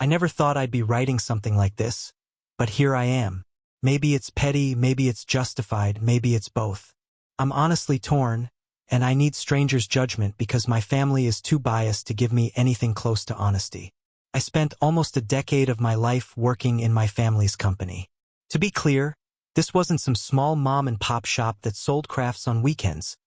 never thought I'd be writing something like this, but here I am. Maybe it's petty, maybe it's justified, maybe it's both. I'm honestly torn, and I need strangers' judgment because my family is too biased to give me anything close to honesty. I spent almost a decade of my life working in my family's company. To be clear, this wasn't some small mom-and-pop shop that sold crafts on weekends.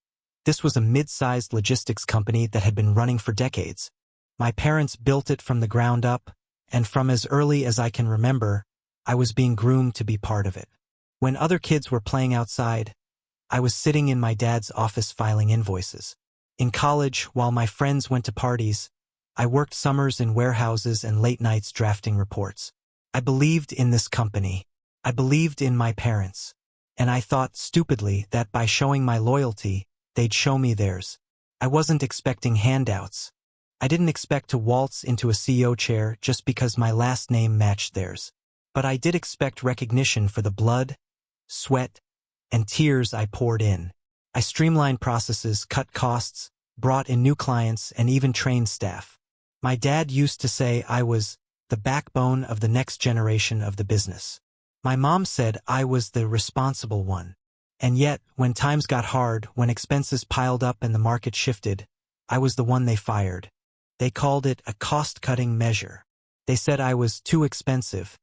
This was a mid-sized logistics company that had been running for decades. My parents built it from the ground up, and from as early as I can remember, I was being groomed to be part of it. When other kids were playing outside, I was sitting in my dad's office filing invoices. In college, while my friends went to parties, I worked summers in warehouses and late nights drafting reports. I believed in this company. I believed in my parents. And I thought stupidly that by showing my loyalty, they'd show me theirs. I wasn't expecting handouts. I didn't expect to waltz into a CEO chair just because my last name matched theirs. But I did expect recognition for the blood, sweat, and tears I poured in. I streamlined processes, cut costs, brought in new clients, and even trained staff. My dad used to say I was the backbone of the next generation of the business. My mom said I was the responsible one. And yet, when times got hard, when expenses piled up and the market shifted, I was the one they fired. They called it a cost-cutting measure. They said I was too expensive,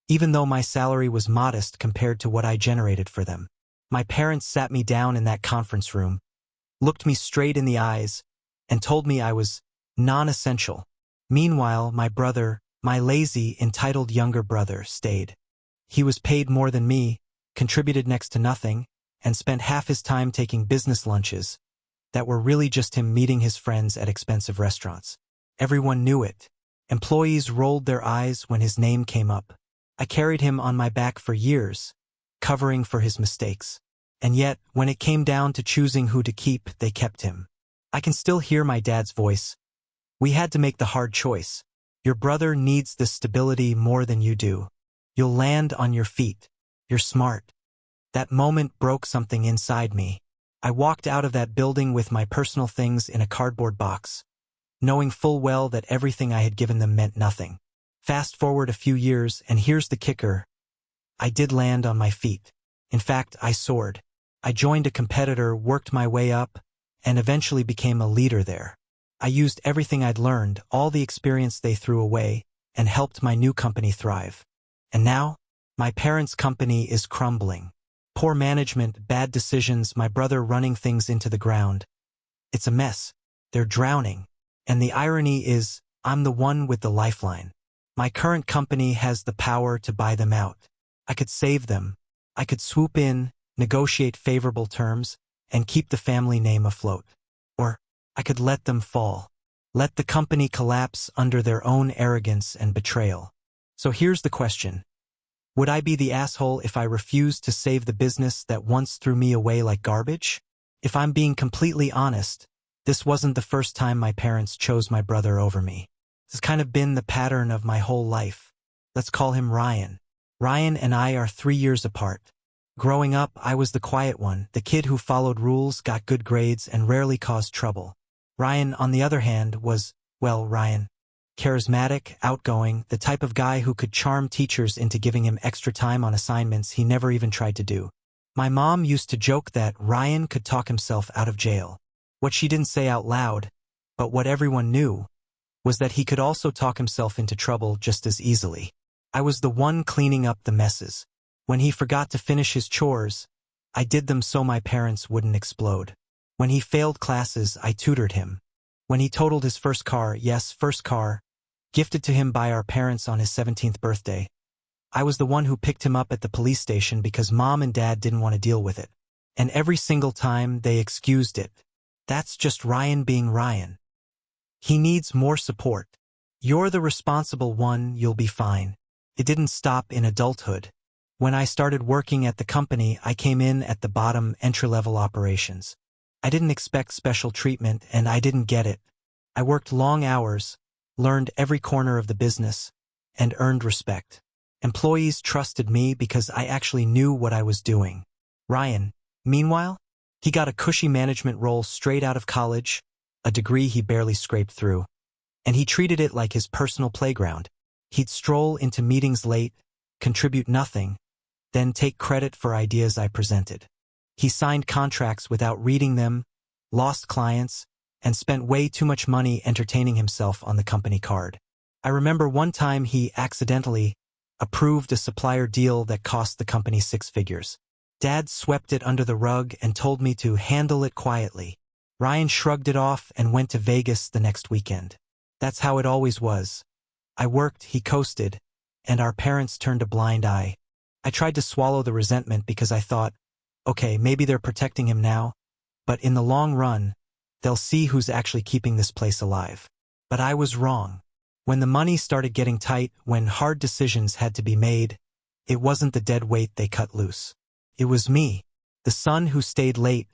even though my salary was modest compared to what I generated for them. My parents sat me down in that conference room, looked me straight in the eyes, and told me I was non-essential. Meanwhile, my brother, my lazy, entitled younger brother, stayed. He was paid more than me, contributed next to nothing, and spent half his time taking business lunches that were really just him meeting his friends at expensive restaurants. Everyone knew it. Employees rolled their eyes when his name came up. I carried him on my back for years, covering for his mistakes. And yet, when it came down to choosing who to keep, they kept him. I can still hear my dad's voice. We had to make the hard choice. Your brother needs this stability more than you do. You'll land on your feet. You're smart. That moment broke something inside me. I walked out of that building with my personal things in a cardboard box, knowing full well that everything I had given them meant nothing. Fast forward a few years, and here's the kicker. I did land on my feet. In fact, I soared. I joined a competitor, worked my way up, and eventually became a leader there. I used everything I'd learned, all the experience they threw away, and helped my new company thrive. And now, my parents' company is crumbling. Poor management, bad decisions, my brother running things into the ground. It's a mess. They're drowning. And the irony is, I'm the one with the lifeline. My current company has the power to buy them out. I could save them. I could swoop in, negotiate favorable terms, and keep the family name afloat. Or I could let them fall. Let the company collapse under their own arrogance and betrayal. So here's the question. Would I be the asshole if I refused to save the business that once threw me away like garbage? If I'm being completely honest, this wasn't the first time my parents chose my brother over me. It's kind of been the pattern of my whole life. Let's call him Ryan. Ryan and I are 3 years apart. Growing up, I was the quiet one, the kid who followed rules, got good grades, and rarely caused trouble. Ryan, on the other hand, was, well, Ryan. Charismatic, outgoing, the type of guy who could charm teachers into giving him extra time on assignments he never even tried to do. My mom used to joke that Ryan could talk himself out of jail. What she didn't say out loud, but what everyone knew, was that he could also talk himself into trouble just as easily. I was the one cleaning up the messes. When he forgot to finish his chores, I did them so my parents wouldn't explode. When he failed classes, I tutored him. When he totaled his first car, yes, first car, gifted to him by our parents on his 17th birthday, I was the one who picked him up at the police station because mom and dad didn't want to deal with it. And every single time, they excused it. That's just Ryan being Ryan. He needs more support. You're the responsible one, you'll be fine. It didn't stop in adulthood. When I started working at the company, I came in at the bottom, entry-level operations. I didn't expect special treatment, and I didn't get it. I worked long hours, learned every corner of the business, and earned respect. Employees trusted me because I actually knew what I was doing. Ryan, meanwhile, he got a cushy management role straight out of college, a degree he barely scraped through, and he treated it like his personal playground. He'd stroll into meetings late, contribute nothing, then take credit for ideas I presented. He signed contracts without reading them, lost clients, and spent way too much money entertaining himself on the company card. I remember one time he accidentally approved a supplier deal that cost the company 6 figures. Dad swept it under the rug and told me to handle it quietly. Ryan shrugged it off and went to Vegas the next weekend. That's how it always was. I worked, he coasted, and our parents turned a blind eye. I tried to swallow the resentment because I thought, okay, maybe they're protecting him now, but in the long run, they'll see who's actually keeping this place alive. But I was wrong. When the money started getting tight, when hard decisions had to be made, it wasn't the dead weight they cut loose. It was me, the son who stayed late,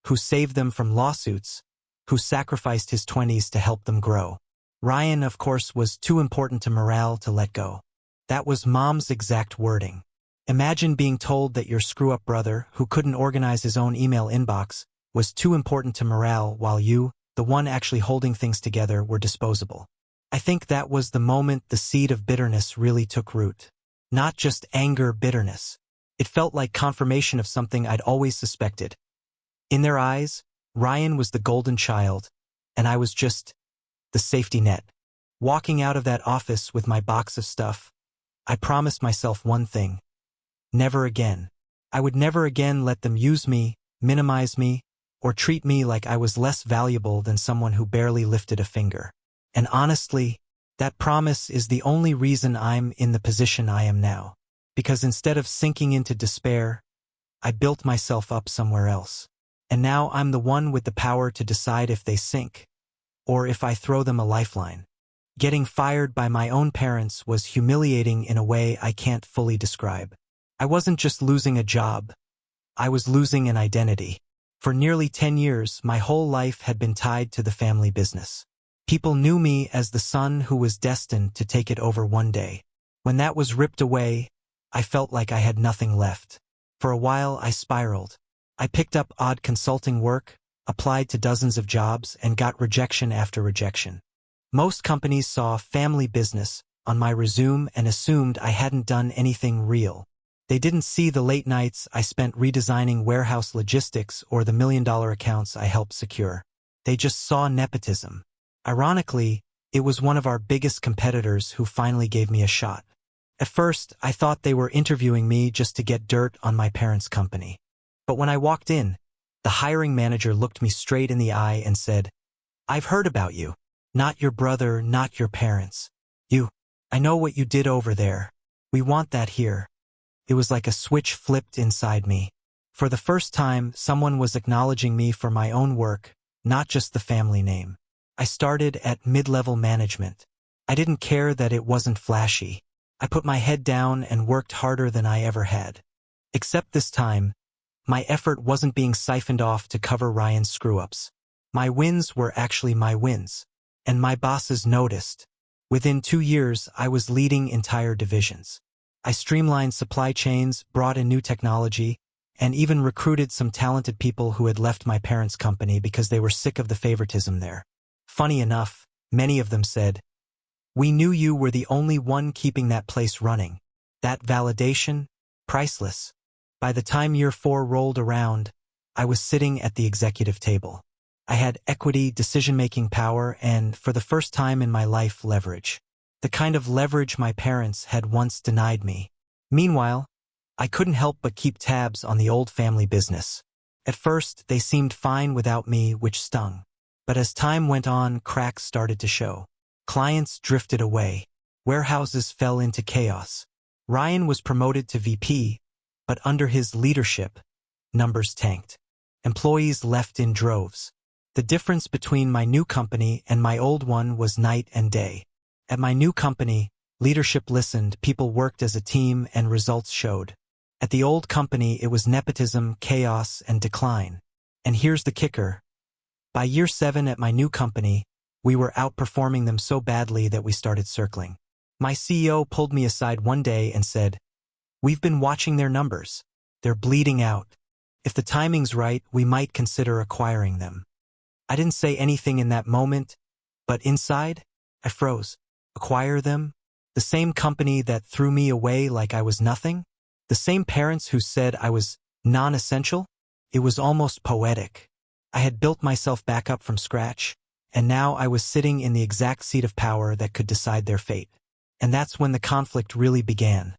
who saved them from lawsuits, who sacrificed his 20s to help them grow. Ryan, of course, was too important to morale to let go. That was Mom's exact wording. Imagine being told that your screw-up brother, who couldn't organize his own email inbox, was too important to morale while you, the one actually holding things together, were disposable. I think that was the moment the seed of bitterness really took root. Not just anger, bitterness. It felt like confirmation of something I'd always suspected. In their eyes, Ryan was the golden child, and I was just the safety net. Walking out of that office with my box of stuff, I promised myself one thing. Never again. I would never again let them use me, minimize me, or treat me like I was less valuable than someone who barely lifted a finger. And honestly, that promise is the only reason I'm in the position I am now. Because instead of sinking into despair, I built myself up somewhere else. And now I'm the one with the power to decide if they sink, or if I throw them a lifeline. Getting fired by my own parents was humiliating in a way I can't fully describe. I wasn't just losing a job. I was losing an identity. For nearly 10 years, my whole life had been tied to the family business. People knew me as the son who was destined to take it over one day. When that was ripped away, I felt like I had nothing left. For a while, I spiraled. I picked up odd consulting work, applied to dozens of jobs, and got rejection after rejection. Most companies saw family business on my resume and assumed I hadn't done anything real. They didn't see the late nights I spent redesigning warehouse logistics or the million-dollar accounts I helped secure. They just saw nepotism. Ironically, it was one of our biggest competitors who finally gave me a shot. At first, I thought they were interviewing me just to get dirt on my parents' company. But when I walked in, the hiring manager looked me straight in the eye and said, "I've heard about you. Not your brother, not your parents. You. I know what you did over there. We want that here." It was like a switch flipped inside me. For the first time, someone was acknowledging me for my own work, not just the family name. I started at mid-level management. I didn't care that it wasn't flashy. I put my head down and worked harder than I ever had. Except this time, my effort wasn't being siphoned off to cover Ryan's screw-ups. My wins were actually my wins, and my bosses noticed. Within 2 years, I was leading entire divisions. I streamlined supply chains, brought in new technology, and even recruited some talented people who had left my parents' company because they were sick of the favoritism there. Funny enough, many of them said, "We knew you were the only one keeping that place running." That validation? Priceless. By the time year 4 rolled around, I was sitting at the executive table. I had equity, decision-making power, and, for the first time in my life, leverage. The kind of leverage my parents had once denied me. Meanwhile, I couldn't help but keep tabs on the old family business. At first, they seemed fine without me, which stung. But as time went on, cracks started to show. Clients drifted away. Warehouses fell into chaos. Ryan was promoted to VP, but under his leadership, numbers tanked. Employees left in droves. The difference between my new company and my old one was night and day. At my new company, leadership listened, people worked as a team, and results showed. At the old company, it was nepotism, chaos, and decline. And here's the kicker. By year 7 at my new company, we were outperforming them so badly that we started circling. My CEO pulled me aside one day and said, "We've been watching their numbers. They're bleeding out. If the timing's right, we might consider acquiring them." I didn't say anything in that moment, but inside, I froze. Acquire them? The same company that threw me away like I was nothing? The same parents who said I was non-essential? It was almost poetic. I had built myself back up from scratch, and now I was sitting in the exact seat of power that could decide their fate. And that's when the conflict really began.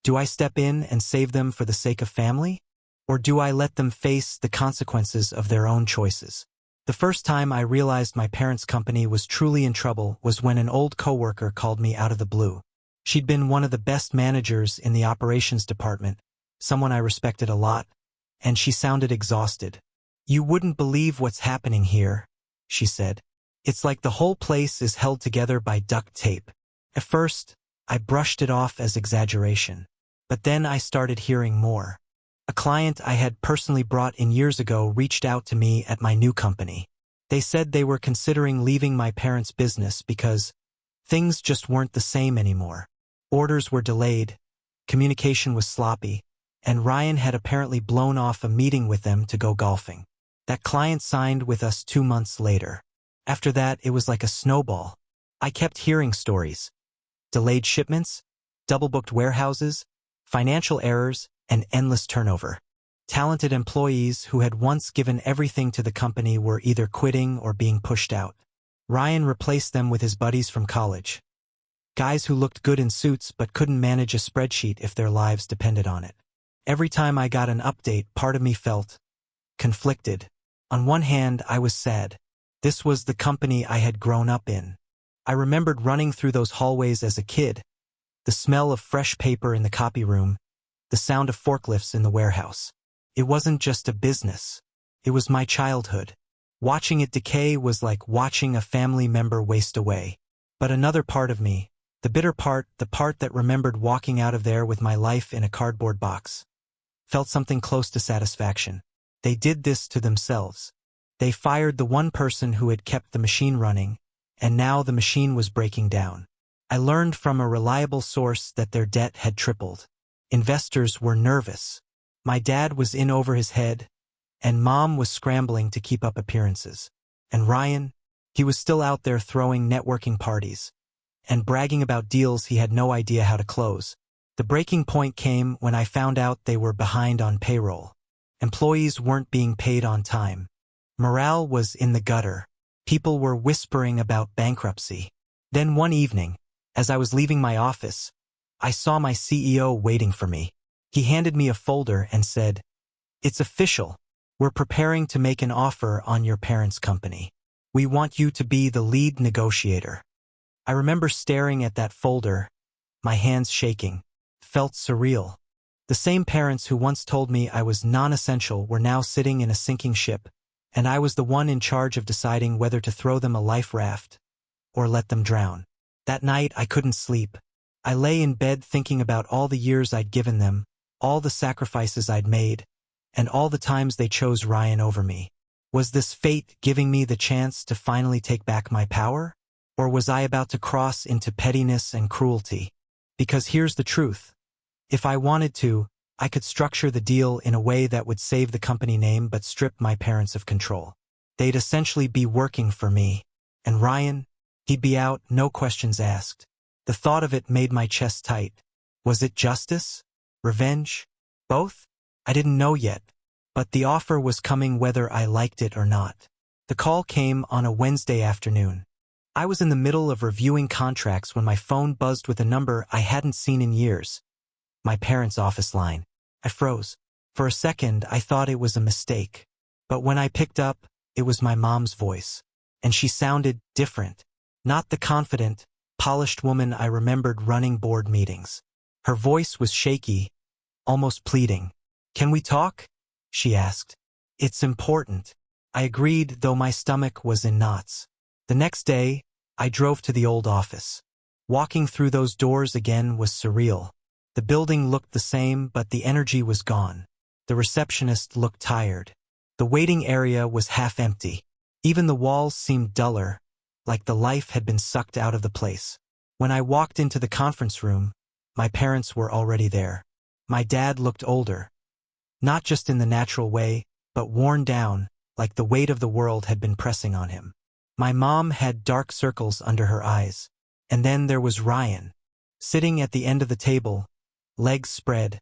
Do I step in and save them for the sake of family? Or do I let them face the consequences of their own choices? The first time I realized my parents' company was truly in trouble was when an old coworker called me out of the blue. She'd been one of the best managers in the operations department, someone I respected a lot, and she sounded exhausted. "You wouldn't believe what's happening here," she said. "It's like the whole place is held together by duct tape." At first, I brushed it off as exaggeration. But then I started hearing more. A client I had personally brought in years ago reached out to me at my new company. They said they were considering leaving my parents' business because things just weren't the same anymore. Orders were delayed, communication was sloppy, and Ryan had apparently blown off a meeting with them to go golfing. That client signed with us 2 months later. After that, it was like a snowball. I kept hearing stories. Delayed shipments, double-booked warehouses, financial errors, and endless turnover. Talented employees who had once given everything to the company were either quitting or being pushed out. Ryan replaced them with his buddies from college. Guys who looked good in suits but couldn't manage a spreadsheet if their lives depended on it. Every time I got an update, part of me felt conflicted. On one hand, I was sad. This was the company I had grown up in. I remembered running through those hallways as a kid, the smell of fresh paper in the copy room, the sound of forklifts in the warehouse. It wasn't just a business. It was my childhood. Watching it decay was like watching a family member waste away. But another part of me, the bitter part, the part that remembered walking out of there with my life in a cardboard box, felt something close to satisfaction. They did this to themselves. They fired the one person who had kept the machine running, and now the machine was breaking down. I learned from a reliable source that their debt had tripled. Investors were nervous. My dad was in over his head, and Mom was scrambling to keep up appearances. And Ryan, he was still out there throwing networking parties and bragging about deals he had no idea how to close. The breaking point came when I found out they were behind on payroll. Employees weren't being paid on time. Morale was in the gutter. People were whispering about bankruptcy. Then one evening, as I was leaving my office, I saw my CEO waiting for me. He handed me a folder and said, "It's official. We're preparing to make an offer on your parents' company. We want you to be the lead negotiator." I remember staring at that folder, my hands shaking. Felt surreal. The same parents who once told me I was non-essential were now sitting in a sinking ship, and I was the one in charge of deciding whether to throw them a life raft or let them drown. That night I couldn't sleep. I lay in bed thinking about all the years I'd given them, all the sacrifices I'd made, and all the times they chose Ryan over me. Was this fate giving me the chance to finally take back my power? Or was I about to cross into pettiness and cruelty? Because here's the truth. If I wanted to, I could structure the deal in a way that would save the company name but strip my parents of control. They'd essentially be working for me. And Ryan, he'd be out, no questions asked. The thought of it made my chest tight. Was it justice? Revenge? Both? I didn't know yet. But the offer was coming whether I liked it or not. The call came on a Wednesday afternoon. I was in the middle of reviewing contracts when my phone buzzed with a number I hadn't seen in years. My parents' office line. I froze. For a second, I thought it was a mistake. But when I picked up, it was my mom's voice. And she sounded different. Not the confident, polished woman I remembered running board meetings. Her voice was shaky, almost pleading. "Can we talk?" she asked. "It's important." I agreed, though my stomach was in knots. The next day, I drove to the old office. Walking through those doors again was surreal. The building looked the same, but the energy was gone. The receptionist looked tired. The waiting area was half empty. Even the walls seemed duller, like the life had been sucked out of the place. When I walked into the conference room, my parents were already there. My dad looked older. Not just in the natural way, but worn down, like the weight of the world had been pressing on him. My mom had dark circles under her eyes. And then there was Ryan. sitting at the end of the table, legs spread,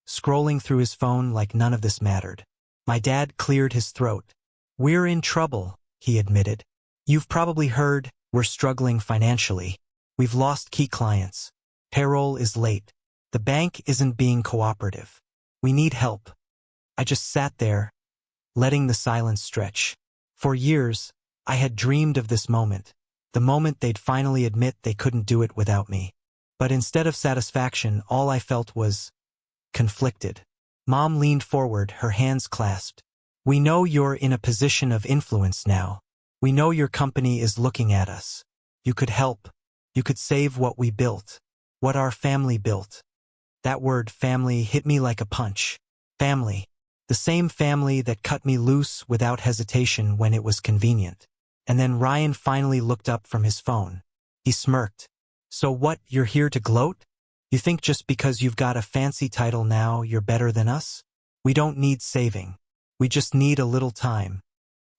scrolling through his phone like none of this mattered. My dad cleared his throat. "We're in trouble," he admitted. "You've probably heard, we're struggling financially. We've lost key clients. Payroll is late. The bank isn't being cooperative. We need help." I just sat there, letting the silence stretch. For years, I had dreamed of this moment, the moment they'd finally admit they couldn't do it without me. But instead of satisfaction, all I felt was conflicted. Mom leaned forward, her hands clasped. "We know you're in a position of influence now. We know your company is looking at us. You could help. You could save what we built. What our family built." That word family hit me like a punch. Family. The same family that cut me loose without hesitation when it was convenient. And then Ryan finally looked up from his phone. He smirked. "So what, you're here to gloat? You think just because you've got a fancy title now you're better than us? We don't need saving. We just need a little time."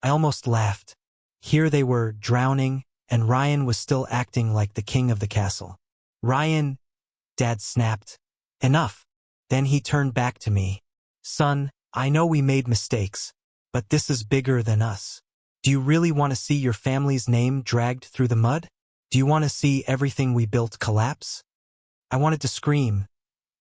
I almost laughed. Here they were, drowning, and Ryan was still acting like the king of the castle. "Ryan," Dad snapped. "Enough." Then he turned back to me. "Son, I know we made mistakes, but this is bigger than us. Do you really want to see your family's name dragged through the mud? Do you want to see everything we built collapse?" I wanted to scream.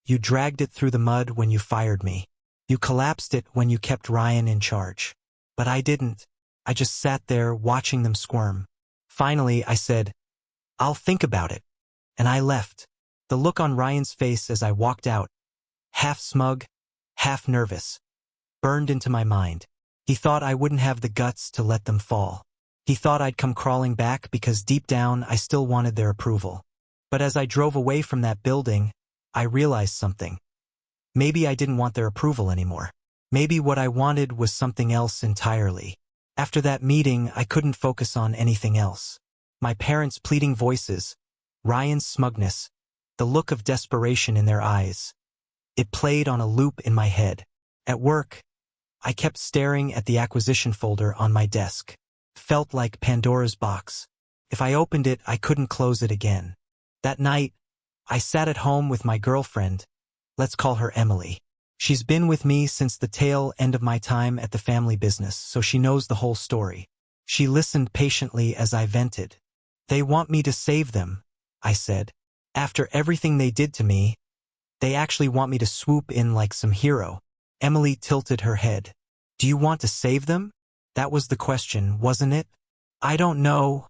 "You dragged it through the mud when you fired me. You collapsed it when you kept Ryan in charge." But I didn't. I just sat there watching them squirm. Finally, I said, "I'll think about it." And I left. The look on Ryan's face as I walked out, half smug, half nervous, burned into my mind. He thought I wouldn't have the guts to let them fall. He thought I'd come crawling back because deep down I still wanted their approval. But as I drove away from that building, I realized something. Maybe I didn't want their approval anymore. Maybe what I wanted was something else entirely. After that meeting, I couldn't focus on anything else. My parents' pleading voices, Ryan's smugness, the look of desperation in their eyes. It played on a loop in my head. At work, I kept staring at the acquisition folder on my desk. Felt like Pandora's box. If I opened it, I couldn't close it again. That night, I sat at home with my girlfriend. Let's call her Emily. She's been with me since the tail end of my time at the family business, so she knows the whole story. She listened patiently as I vented. "They want me to save them," I said. "After everything they did to me, they actually want me to swoop in like some hero." Emily tilted her head. "Do you want to save them?" That was the question, wasn't it? "I don't know,"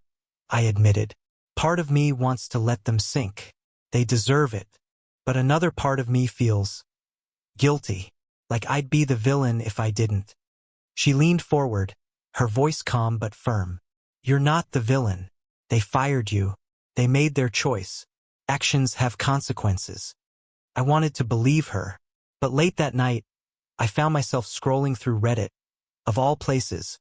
I admitted. "Part of me wants to let them sink. They deserve it. But another part of me feels guilty, like I'd be the villain if I didn't." She leaned forward, her voice calm but firm. "You're not the villain. They fired you. They made their choice. Actions have consequences." I wanted to believe her, but late that night, I found myself scrolling through Reddit, of all places,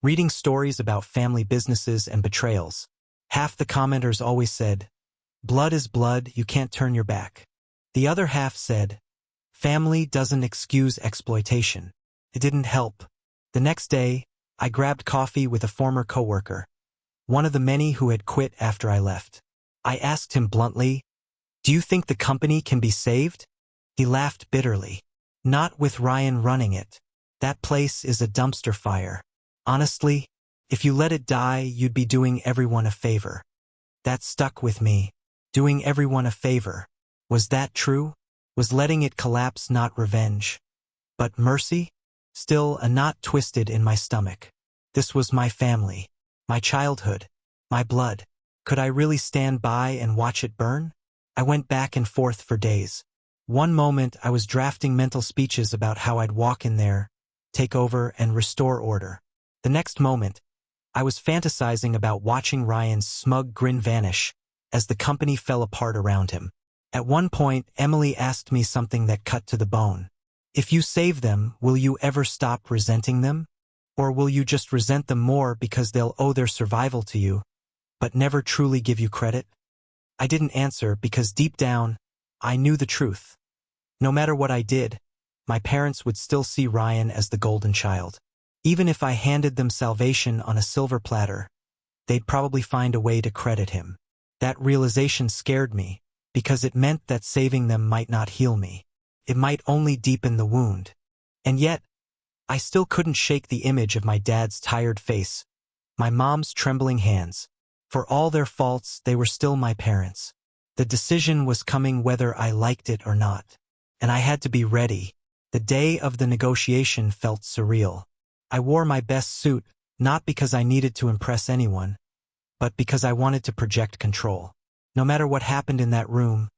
reading stories about family businesses and betrayals. Half the commenters always said, "Blood is blood, you can't turn your back." The other half said, "Family doesn't excuse exploitation." It didn't help. The next day, I grabbed coffee with a former coworker, one of the many who had quit after I left. I asked him bluntly, "Do you think the company can be saved?" He laughed bitterly. "Not with Ryan running it. That place is a dumpster fire. Honestly, if you let it die, you'd be doing everyone a favor." That stuck with me. Doing everyone a favor. Was that true? Was letting it collapse not revenge, but mercy? Still a knot twisted in my stomach. This was my family, my childhood, my blood. Could I really stand by and watch it burn? I went back and forth for days. One moment I was drafting mental speeches about how I'd walk in there, take over, and restore order. The next moment, I was fantasizing about watching Ryan's smug grin vanish as the company fell apart around him. At one point, Emily asked me something that cut to the bone. "If you save them, will you ever stop resenting them? Or will you just resent them more because they'll owe their survival to you, but never truly give you credit?" I didn't answer because deep down, I knew the truth. No matter what I did, my parents would still see Ryan as the golden child. Even if I handed them salvation on a silver platter, they'd probably find a way to credit him. That realization scared me, because it meant that saving them might not heal me. It might only deepen the wound. And yet, I still couldn't shake the image of my dad's tired face, my mom's trembling hands. For all their faults, they were still my parents. The decision was coming whether I liked it or not. And I had to be ready. The day of the negotiation felt surreal. I wore my best suit, not because I needed to impress anyone, but because I wanted to project control. No matter what happened in that room,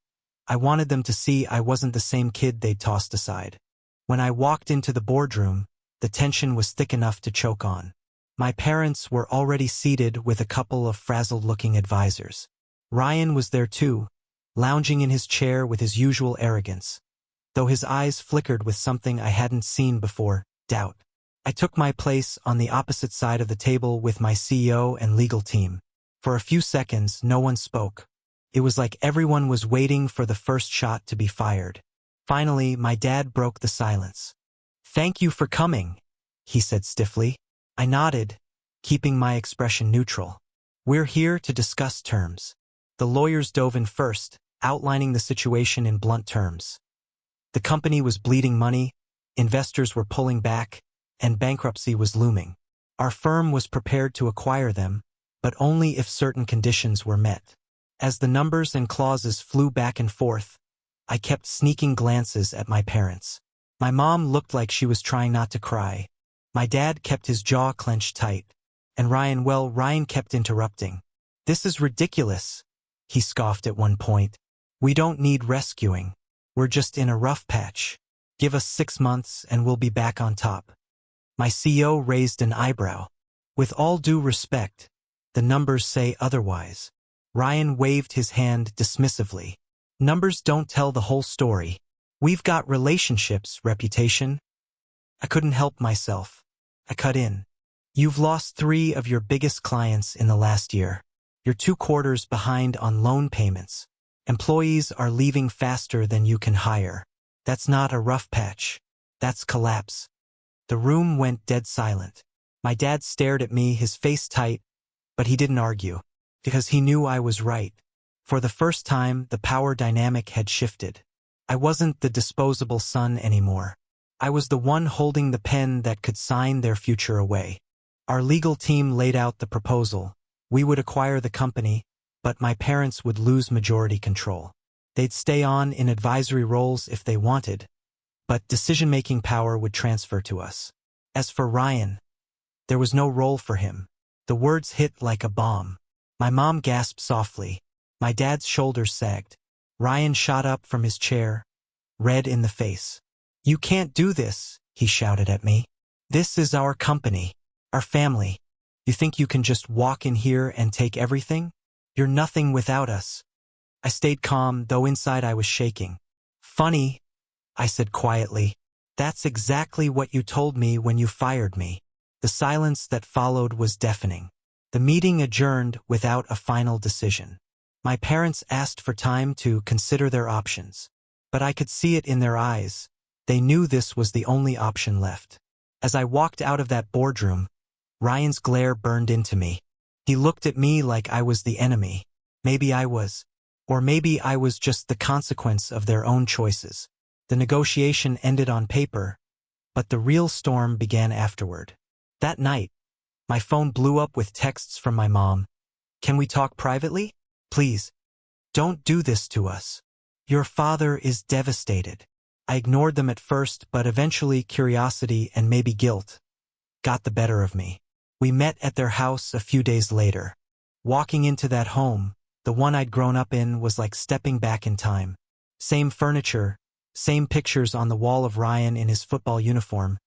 I wanted them to see I wasn't the same kid they'd tossed aside. When I walked into the boardroom, the tension was thick enough to choke on. My parents were already seated with a couple of frazzled-looking advisors. Ryan was there too, lounging in his chair with his usual arrogance, though his eyes flickered with something I hadn't seen before, doubt. I took my place on the opposite side of the table with my CEO and legal team. For a few seconds, no one spoke. It was like everyone was waiting for the first shot to be fired. Finally, my dad broke the silence. "Thank you for coming," he said stiffly. I nodded, keeping my expression neutral. "We're here to discuss terms." The lawyers dove in first, outlining the situation in blunt terms. The company was bleeding money, investors were pulling back, and bankruptcy was looming. Our firm was prepared to acquire them, but only if certain conditions were met. As the numbers and clauses flew back and forth, I kept sneaking glances at my parents. My mom looked like she was trying not to cry. My dad kept his jaw clenched tight. And Ryan kept interrupting. "This is ridiculous," he scoffed at one point. "We don't need rescuing. We're just in a rough patch. Give us 6 months and we'll be back on top." My CEO raised an eyebrow. "With all due respect, the numbers say otherwise." Ryan waved his hand dismissively. "Numbers don't tell the whole story. We've got relationships, reputation." I couldn't help myself. I cut in. "You've lost 3 of your biggest clients in the last year. You're 2 quarters behind on loan payments. Employees are leaving faster than you can hire. That's not a rough patch. That's collapse." The room went dead silent. My dad stared at me, his face tight, but he didn't argue, because he knew I was right. For the first time, the power dynamic had shifted. I wasn't the disposable son anymore. I was the one holding the pen that could sign their future away. Our legal team laid out the proposal. We would acquire the company, but my parents would lose majority control. They'd stay on in advisory roles if they wanted, but decision-making power would transfer to us. As for Ryan, there was no role for him. The words hit like a bomb. My mom gasped softly. My dad's shoulders sagged. Ryan shot up from his chair, red in the face. "You can't do this," he shouted at me. "This is our company, our family. You think you can just walk in here and take everything? You're nothing without us." I stayed calm, though inside I was shaking. "Funny," I said quietly. "That's exactly what you told me when you fired me." The silence that followed was deafening. The meeting adjourned without a final decision. My parents asked for time to consider their options, but I could see it in their eyes. They knew this was the only option left. As I walked out of that boardroom, Ryan's glare burned into me. He looked at me like I was the enemy. Maybe I was. Or maybe I was just the consequence of their own choices. The negotiation ended on paper, but the real storm began afterward. That night, my phone blew up with texts from my mom. "Can we talk privately? Please. Don't do this to us. Your father is devastated." I ignored them at first, but eventually curiosity and maybe guilt got the better of me. We met at their house a few days later. Walking into that home, the one I'd grown up in, was like stepping back in time. Same furniture, same pictures on the wall of Ryan in his football uniform,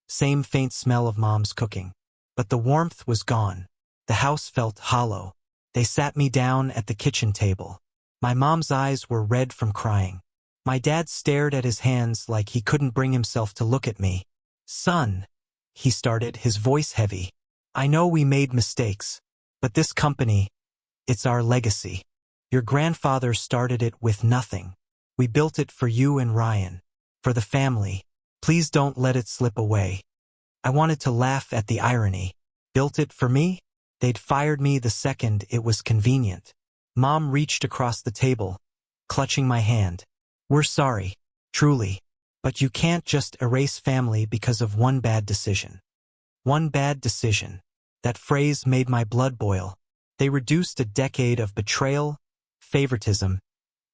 same faint smell of Mom's cooking. But the warmth was gone. The house felt hollow. They sat me down at the kitchen table. My mom's eyes were red from crying. My dad stared at his hands like he couldn't bring himself to look at me. "Son," he started, his voice heavy. "I know we made mistakes, but this company, it's our legacy. Your grandfather started it with nothing. We built it for you and Ryan, for the family. Please don't let it slip away." I wanted to laugh at the irony. Built it for me? They'd fired me the second it was convenient. Mom reached across the table, clutching my hand. We're sorry, truly. But you can't just erase family because of one bad decision. One bad decision. That phrase made my blood boil. They reduced a decade of betrayal, favoritism,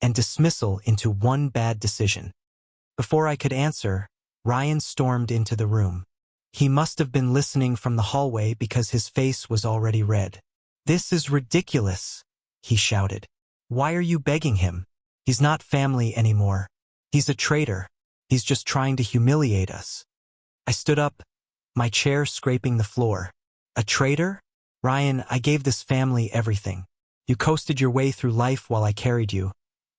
and dismissal into one bad decision. Before I could answer, Ryan stormed into the room. He must have been listening from the hallway because his face was already red. "This is ridiculous," he shouted. "Why are you begging him? He's not family anymore. He's a traitor. He's just trying to humiliate us." I stood up, my chair scraping the floor. "A traitor? Ryan, I gave this family everything. You coasted your way through life while I carried you.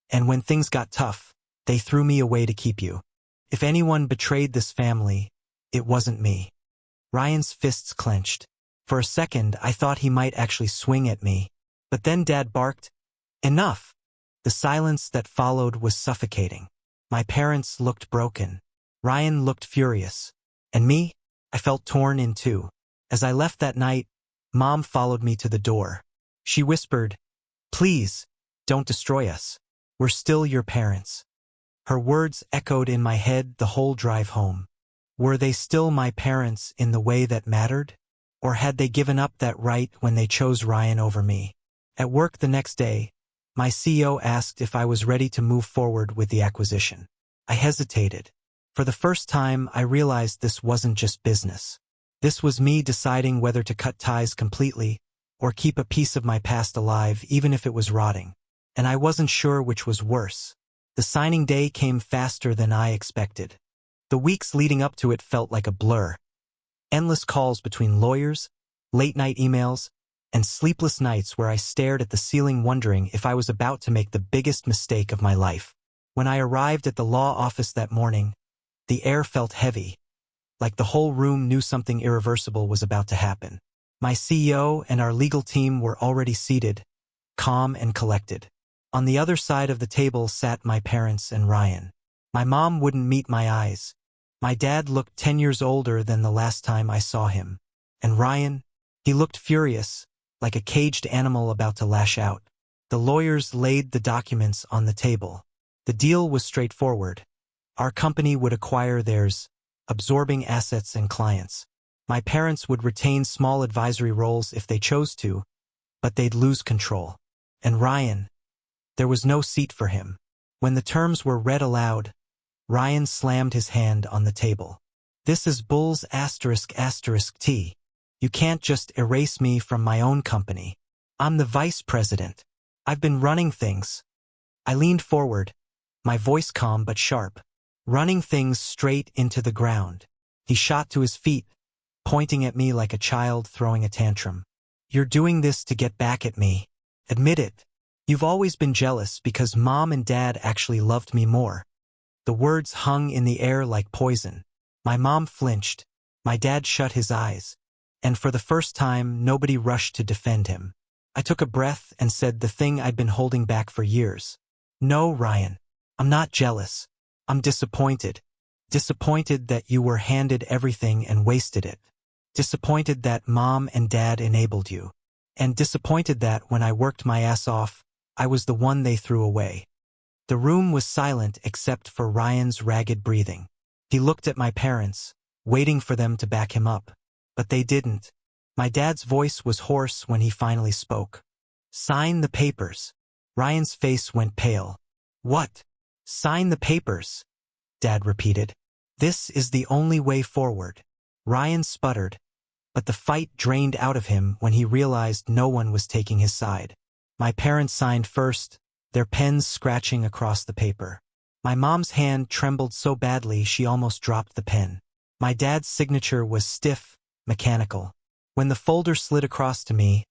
And when things got tough, they threw me away to keep you. If anyone betrayed this family, it wasn't me." Ryan's fists clenched. For a second, I thought he might actually swing at me. But then Dad barked, "Enough!" The silence that followed was suffocating. My parents looked broken. Ryan looked furious. And me? I felt torn in two. As I left that night, Mom followed me to the door. She whispered, "Please, don't destroy us. We're still your parents." Her words echoed in my head the whole drive home. Were they still my parents in the way that mattered? Or had they given up that right when they chose Ryan over me? At work the next day, my CEO asked if I was ready to move forward with the acquisition. I hesitated. For the first time, I realized this wasn't just business. This was me deciding whether to cut ties completely or keep a piece of my past alive even if it was rotting. And I wasn't sure which was worse. The signing day came faster than I expected. The weeks leading up to it felt like a blur. Endless calls between lawyers, late-night emails, and sleepless nights where I stared at the ceiling wondering if I was about to make the biggest mistake of my life. When I arrived at the law office that morning, the air felt heavy, like the whole room knew something irreversible was about to happen. My CEO and our legal team were already seated, calm and collected. On the other side of the table sat my parents and Ryan. My mom wouldn't meet my eyes. My dad looked 10 years older than the last time I saw him. And Ryan, he looked furious, like a caged animal about to lash out. The lawyers laid the documents on the table. The deal was straightforward. Our company would acquire theirs, absorbing assets and clients. My parents would retain small advisory roles if they chose to, but they'd lose control. And Ryan, there was no seat for him. When the terms were read aloud, Ryan slammed his hand on the table. "This is Bulls **T. You can't just erase me from my own company. I'm the vice president. I've been running things." I leaned forward, my voice calm but sharp, running things straight into the ground. He shot to his feet, pointing at me like a child throwing a tantrum. "You're doing this to get back at me. Admit it. You've always been jealous because Mom and Dad actually loved me more." The words hung in the air like poison. My mom flinched. My dad shut his eyes. And for the first time, nobody rushed to defend him. I took a breath and said the thing I'd been holding back for years. "No, Ryan. I'm not jealous. I'm disappointed. Disappointed that you were handed everything and wasted it. Disappointed that Mom and Dad enabled you. And disappointed that when I worked my ass off, I was the one they threw away." The room was silent except for Ryan's ragged breathing. He looked at my parents, waiting for them to back him up. But they didn't. My dad's voice was hoarse when he finally spoke. "Sign the papers." Ryan's face went pale. "What? Sign the papers?" Dad repeated. "This is the only way forward." Ryan sputtered, but the fight drained out of him when he realized no one was taking his side. My parents signed first, their pens scratching across the paper. My mom's hand trembled so badly she almost dropped the pen. My dad's signature was stiff, mechanical. When the folder slid across to me,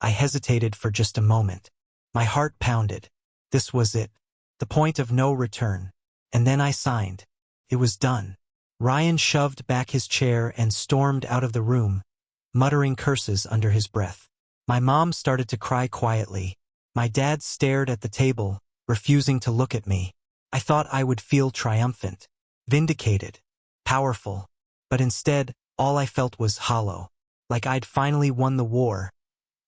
I hesitated for just a moment. My heart pounded. This was it, the point of no return. And then I signed. It was done. Ryan shoved back his chair and stormed out of the room, muttering curses under his breath. My mom started to cry quietly. My dad stared at the table, refusing to look at me. I thought I would feel triumphant, vindicated, powerful. But instead, all I felt was hollow, like I'd finally won the war.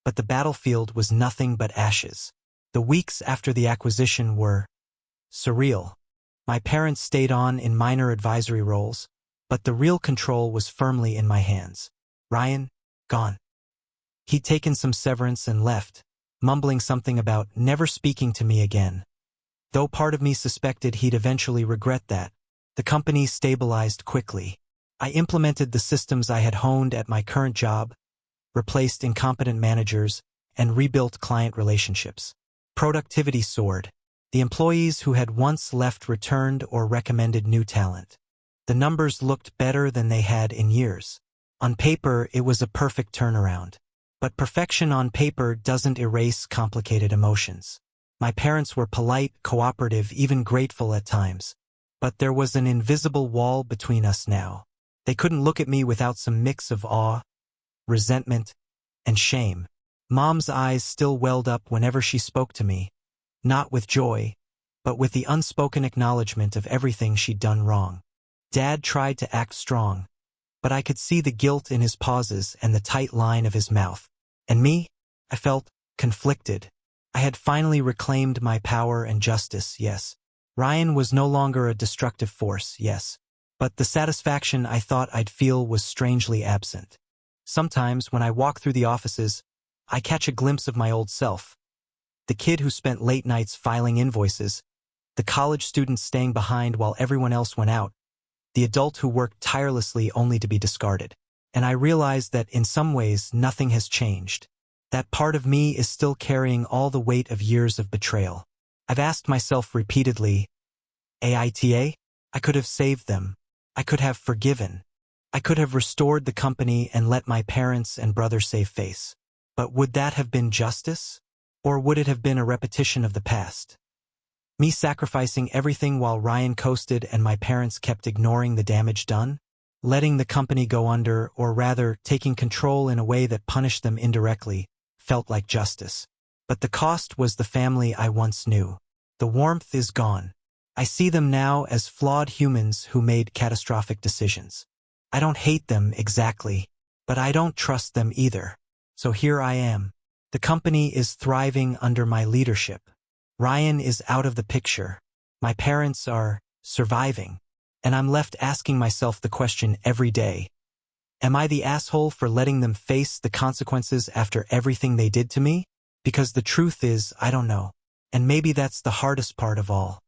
But the battlefield was nothing but ashes. The weeks after the acquisition were surreal. My parents stayed on in minor advisory roles, but the real control was firmly in my hands. Ryan, gone. He'd taken some severance and left, mumbling something about never speaking to me again. Though part of me suspected he'd eventually regret that, the company stabilized quickly. I implemented the systems I had honed at my current job, replaced incompetent managers, and rebuilt client relationships. Productivity soared. The employees who had once left returned or recommended new talent. The numbers looked better than they had in years. On paper, it was a perfect turnaround. But perfection on paper doesn't erase complicated emotions. My parents were polite, cooperative, even grateful at times. But there was an invisible wall between us now. They couldn't look at me without some mix of awe, resentment, and shame. Mom's eyes still welled up whenever she spoke to me, not with joy, but with the unspoken acknowledgement of everything she'd done wrong. Dad tried to act strong, but I could see the guilt in his pauses and the tight line of his mouth. And me? I felt conflicted. I had finally reclaimed my power and justice, yes. Ryan was no longer a destructive force, yes. But the satisfaction I thought I'd feel was strangely absent. Sometimes, when I walk through the offices, I catch a glimpse of my old self. The kid who spent late nights filing invoices, the college student staying behind while everyone else went out, the adult who worked tirelessly only to be discarded. And I realize that in some ways nothing has changed. That part of me is still carrying all the weight of years of betrayal. I've asked myself repeatedly, AITA? I could have saved them. I could have forgiven. I could have restored the company and let my parents and brother save face. But would that have been justice? Or would it have been a repetition of the past? Me sacrificing everything while Ryan coasted and my parents kept ignoring the damage done? Letting the company go under, or rather, taking control in a way that punished them indirectly, felt like justice. But the cost was the family I once knew. The warmth is gone. I see them now as flawed humans who made catastrophic decisions. I don't hate them exactly, but I don't trust them either. So here I am. The company is thriving under my leadership. Ryan is out of the picture. My parents are surviving. And I'm left asking myself the question every day. Am I the asshole for letting them face the consequences after everything they did to me? Because the truth is, I don't know. And maybe that's the hardest part of all.